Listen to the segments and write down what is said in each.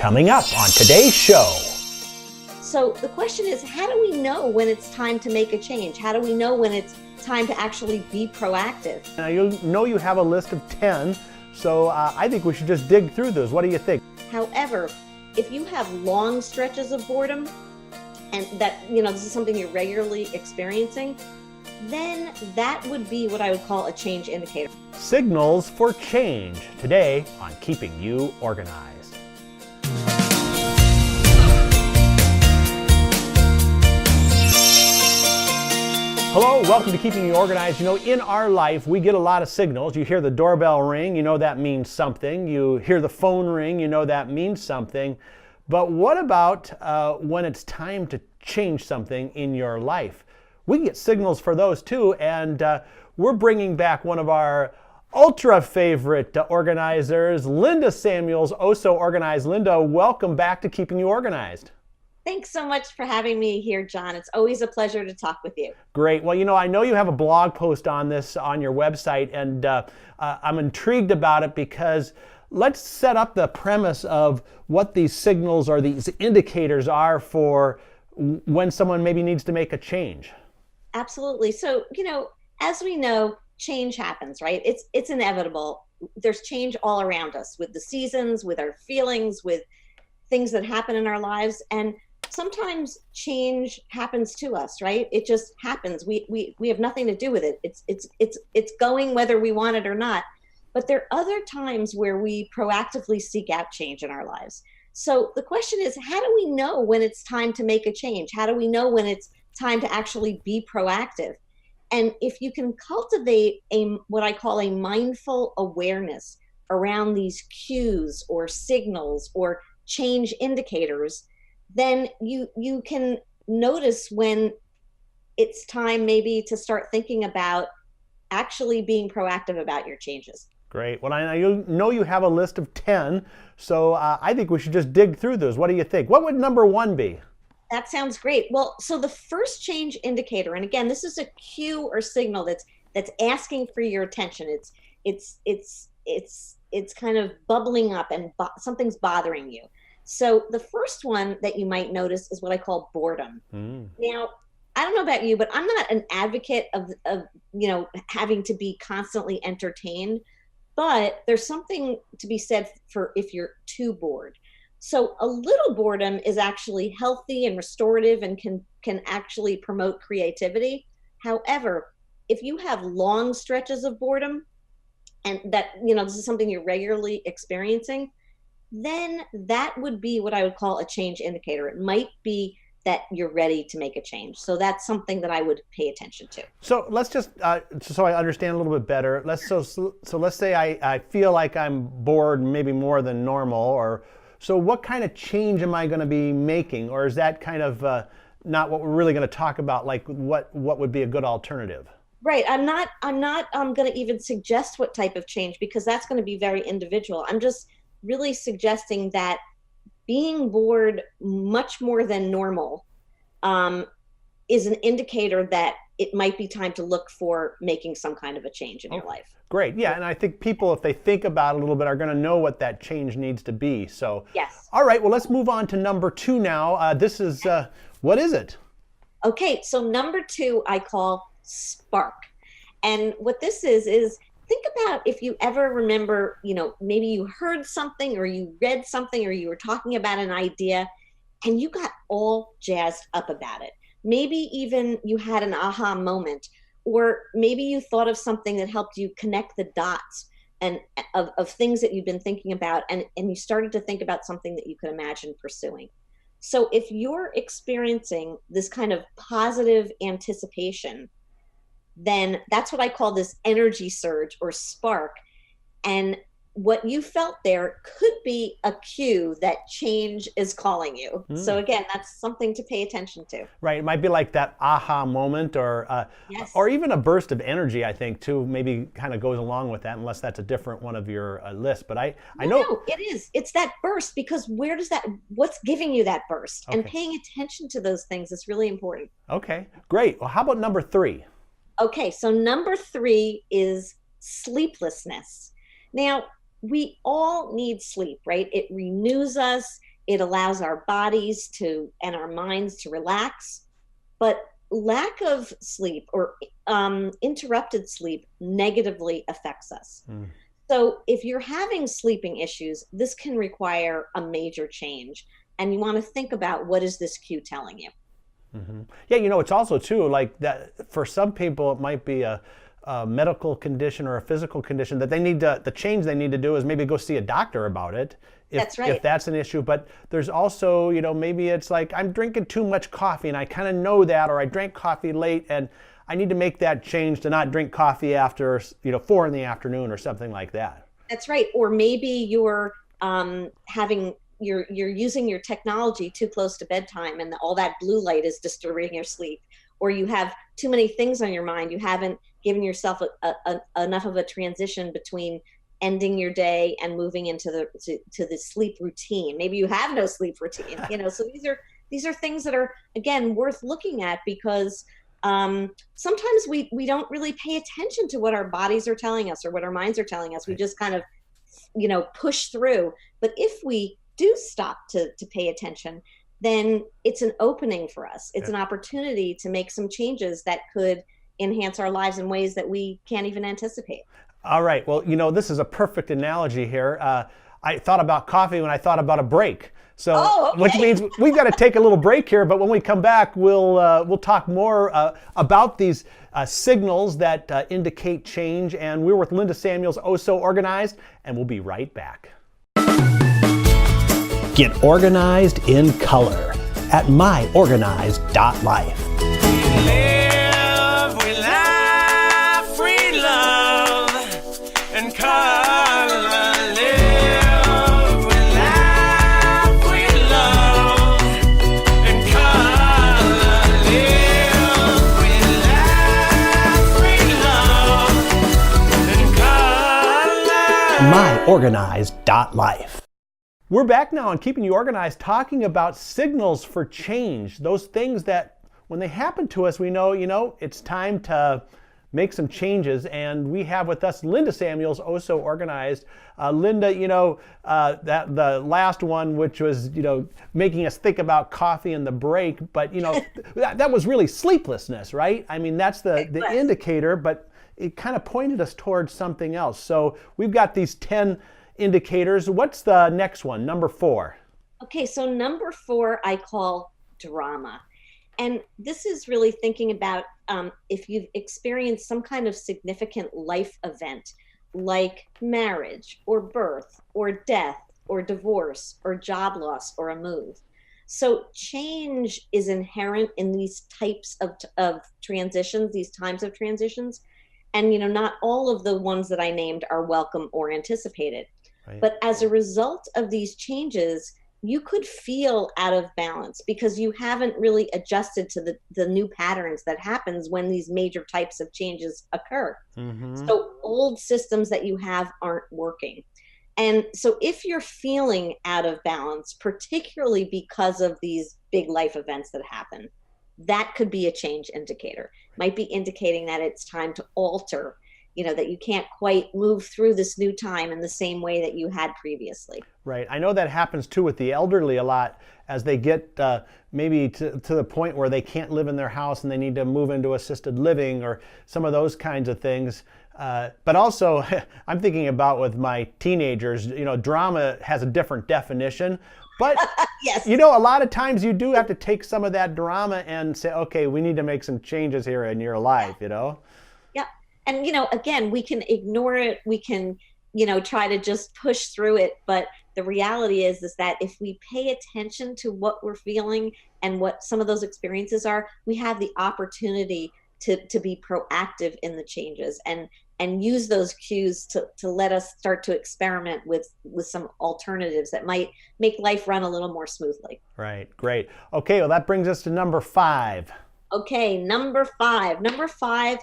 Coming up on today's show. So the question is, how do we know when it's time to make a change? How do we know when it's time to actually be proactive? Now, you know you have a list of 10, so I think we should just dig through those. What do you think? However, if you have long stretches of boredom, and that, this is something you're regularly experiencing, then that would be what I would call a change indicator. Signals for change today on Keeping You Organized. Hello, welcome to Keeping You Organized. In our life, we get a lot of signals. You hear the doorbell ring, you know that means something. You hear the phone ring, you know that means something. But what about when it's time to change something in your life? We get signals for those too, and we're bringing back one of our ultra favorite organizers, Linda Samuels, oh so organized. Linda, welcome back to Keeping You Organized. Thanks so much for having me here, John. It's always a pleasure to talk with you. Great. Well, I know you have a blog post on this on your website, and I'm intrigued about it because let's set up the premise of what these signals or these indicators are for when someone maybe needs to make a change. Absolutely. So, as we know, change happens, right? It's inevitable. There's change all around us with the seasons, with our feelings, with things that happen in our lives. And sometimes change happens to us, right? It just happens. We have nothing to do with it. It's going whether we want it or not. But there are other times where we proactively seek out change in our lives. So the question is, how do we know when it's time to make a change? How do we know when it's time to actually be proactive? And if you can cultivate what I call a mindful awareness around these cues or signals or change indicators, then you can notice when it's time maybe to start thinking about actually being proactive about your changes. Great. Well, I know you have a list of 10, so I think we should just dig through those. What do you think? What would number 1 be? That sounds great. Well, so the first change indicator, and again, this is a cue or signal that's asking for your attention. It's kind of bubbling up and something's bothering you. So the first one that you might notice is what I call boredom. Now, I don't know about you, but I'm not an advocate of having to be constantly entertained, but there's something to be said for if you're too bored. So a little boredom is actually healthy and restorative and can actually promote creativity. However, if you have long stretches of boredom and that, this is something you're regularly experiencing, then that would be what I would call a change indicator. It might be that you're ready to make a change. So that's something that I would pay attention to. So let's just, so I understand a little bit better, let's say I feel like I'm bored maybe more than normal, so what kind of change am I going to be making? Or is that kind of not what we're really going to talk about, like what would be a good alternative? Right. I'm not going to even suggest what type of change, because that's going to be very individual. I'm just really suggesting that being bored much more than normal is an indicator that it might be time to look for making some kind of a change in your life. Great. Yeah. And I think people, if they think about it a little bit, are going to know what that change needs to be. So, yes. All right. Well, let's move on to number 2 now. This is, what is it? Okay. So number 2, I call spark. And what this is think about if you ever remember, maybe you heard something or you read something or you were talking about an idea and you got all jazzed up about it. Maybe even you had an aha moment, or maybe you thought of something that helped you connect the dots and of things that you've been thinking about, and you started to think about something that you could imagine pursuing. So if you're experiencing this kind of positive anticipation, then that's what I call this energy surge or spark. And what you felt there could be a cue that change is calling you. So again, that's something to pay attention to. Right. It might be like that aha moment or yes. or even a burst of energy, I think, too, maybe kind of goes along with that, unless that's a different one of your lists. But I know. No, it is. It's that burst, because what's giving you that burst? Okay. And paying attention to those things is really important. Okay, great. Well, how about number 3? Okay, so number 3 is sleeplessness. Now, we all need sleep, right? It renews us. It allows our bodies to and our minds to relax. But lack of sleep or interrupted sleep negatively affects us. Mm. So if you're having sleeping issues, this can require a major change. And you want to think about, what is this cue telling you? Hmm. Yeah, it's also too like that for some people it might be a medical condition or a physical condition that they need to, the change they need to do is maybe go see a doctor about it That's if right. that's an issue. But there's also, maybe it's like I'm drinking too much coffee and I kind of know that, or I drank coffee late and I need to make that change to not drink coffee after 4 in the afternoon or something like that. That's right. Or maybe you're having you're using your technology too close to bedtime, and all that blue light is disturbing your sleep. Or you have too many things on your mind. You haven't given yourself enough of a transition between ending your day and moving into to the sleep routine. Maybe you have no sleep routine. So these are things that are, again, worth looking at, because sometimes we don't really pay attention to what our bodies are telling us or what our minds are telling us. We Right. just kind of push through. But if we do stop to pay attention, then it's an opening for us. It's Yeah. an opportunity to make some changes that could enhance our lives in ways that we can't even anticipate. All right. Well, this is a perfect analogy here. I thought about coffee when I thought about a break. So, Oh, which okay. means we've got to take a little break here. But when we come back, we'll talk more about these signals that indicate change. And we're with Linda Samuels, Oh So Organized, and we'll be right back. Get organized in color at myorganized.life. Live, we laugh, we love, and color. Live, we laugh, we love, and color. Live, we laugh, we love, and color. myorganized.life. We're back now on Keeping You Organized, talking about signals for change. Those things that when they happen to us, we know, it's time to make some changes. And we have with us Linda Samuels, Oh So Organized. Linda, that the last one, which was, making us think about coffee and the break, but, that was really sleeplessness, right? I mean, that's the indicator, but it kind of pointed us towards something else. So we've got these 10 indicators. What's the next one, number 4? Okay, so number 4 I call drama. And this is really thinking about if you've experienced some kind of significant life event, like marriage or birth or death or divorce or job loss or a move. So change is inherent in these types of transitions, these times of transitions. And not all of the ones that I named are welcome or anticipated. Right. But as a result of these changes, you could feel out of balance because you haven't really adjusted to the new patterns that happens when these major types of changes occur. Mm-hmm. So old systems that you have aren't working. And so if you're feeling out of balance, particularly because of these big life events that happen, that could be a change indicator. Might be indicating that it's time to alter, that you can't quite move through this new time in the same way that you had previously. Right. I know that happens too with the elderly a lot as they get maybe to the point where they can't live in their house and they need to move into assisted living or some of those kinds of things. But also, I'm thinking about with my teenagers, drama has a different definition. But, Yes. a lot of times you do have to take some of that drama and say, okay, we need to make some changes here in your life, Yeah. And, again, we can ignore it. We can, try to just push through it. But the reality is that if we pay attention to what we're feeling and what some of those experiences are, we have the opportunity to be proactive in the changes and use those cues to let us start to experiment with some alternatives that might make life run a little more smoothly. Right. Great. Okay. Well, that brings us to number 5. Okay. Number 5. Number 5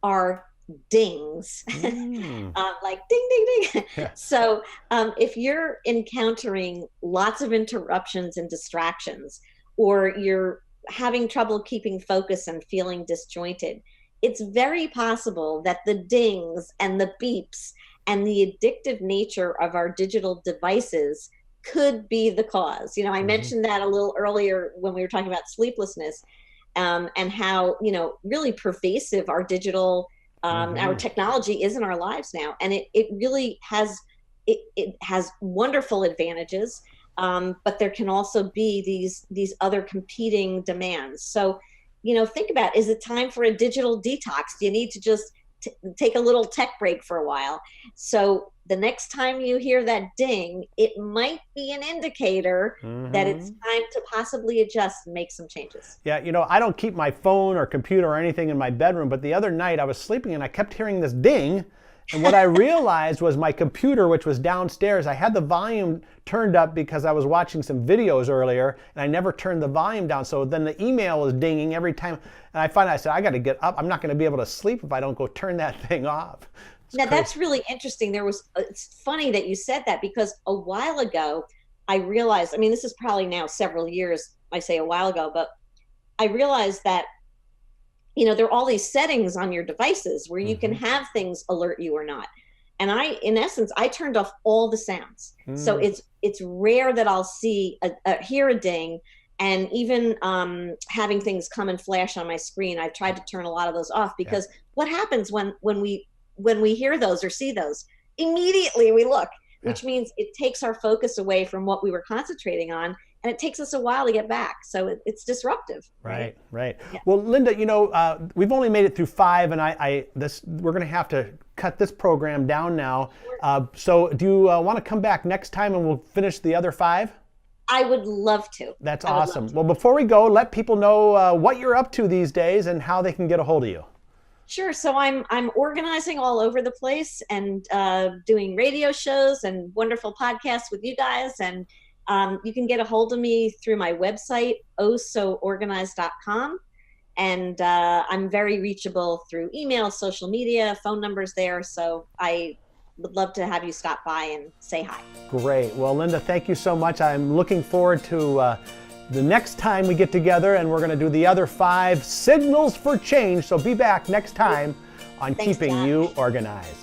are dings. Like ding, ding, ding. Yeah. So if you're encountering lots of interruptions and distractions, or you're having trouble keeping focus and feeling disjointed, it's very possible that the dings and the beeps and the addictive nature of our digital devices could be the cause. You know, I mentioned that a little earlier when we were talking about sleeplessness, and how, you know, really pervasive our digital, our technology is in our lives now. And it really has, it has wonderful advantages, but there can also be these other competing demands. So, you know, think about, is it time for a digital detox? Do you need to just take a little tech break for a while? So the next time you hear that ding, it might be an indicator that it's time to possibly adjust and make some changes. Yeah, you know, I don't keep my phone or computer or anything in my bedroom, but the other night I was sleeping and I kept hearing this ding. And what I realized was my computer, which was downstairs, I had the volume turned up because I was watching some videos earlier and I never turned the volume down. So then the email was dinging every time. And I said, I got to get up. I'm not going to be able to sleep if I don't go turn that thing off. Now that's really interesting. It's funny that you said that, because a while ago I realized, I mean, this is probably now several years, I say a while ago, but I realized that, you know, there are all these settings on your devices where you can have things alert you or not. And in essence, I turned off all the sounds. So it's rare that I'll hear a ding, and even having things come and flash on my screen, I've tried to turn a lot of those off, because what happens when we hear those or see those? Immediately we look, which means it takes our focus away from what we were concentrating on, and it takes us a while to get back. So it's disruptive. Right. Yeah. Well, Linda, you know, we've only made it through 5, and we're going to have to cut this program down now. So do you want to come back next time and we'll finish the other 5? I would love to. That's awesome. Well, before we go, let people know what you're up to these days and how they can get a hold of you. Sure. So I'm organizing all over the place, and doing radio shows and wonderful podcasts with you guys. And you can get a hold of me through my website, ohsoorganized.com. And I'm very reachable through email, social media, phone numbers there. So I would love to have you stop by and say hi. Great. Well, Linda, thank you so much. I'm looking forward to the next time we get together, and we're going to do the other 5 signals for change. So be back next time on Thanks, Keeping John. You Organized.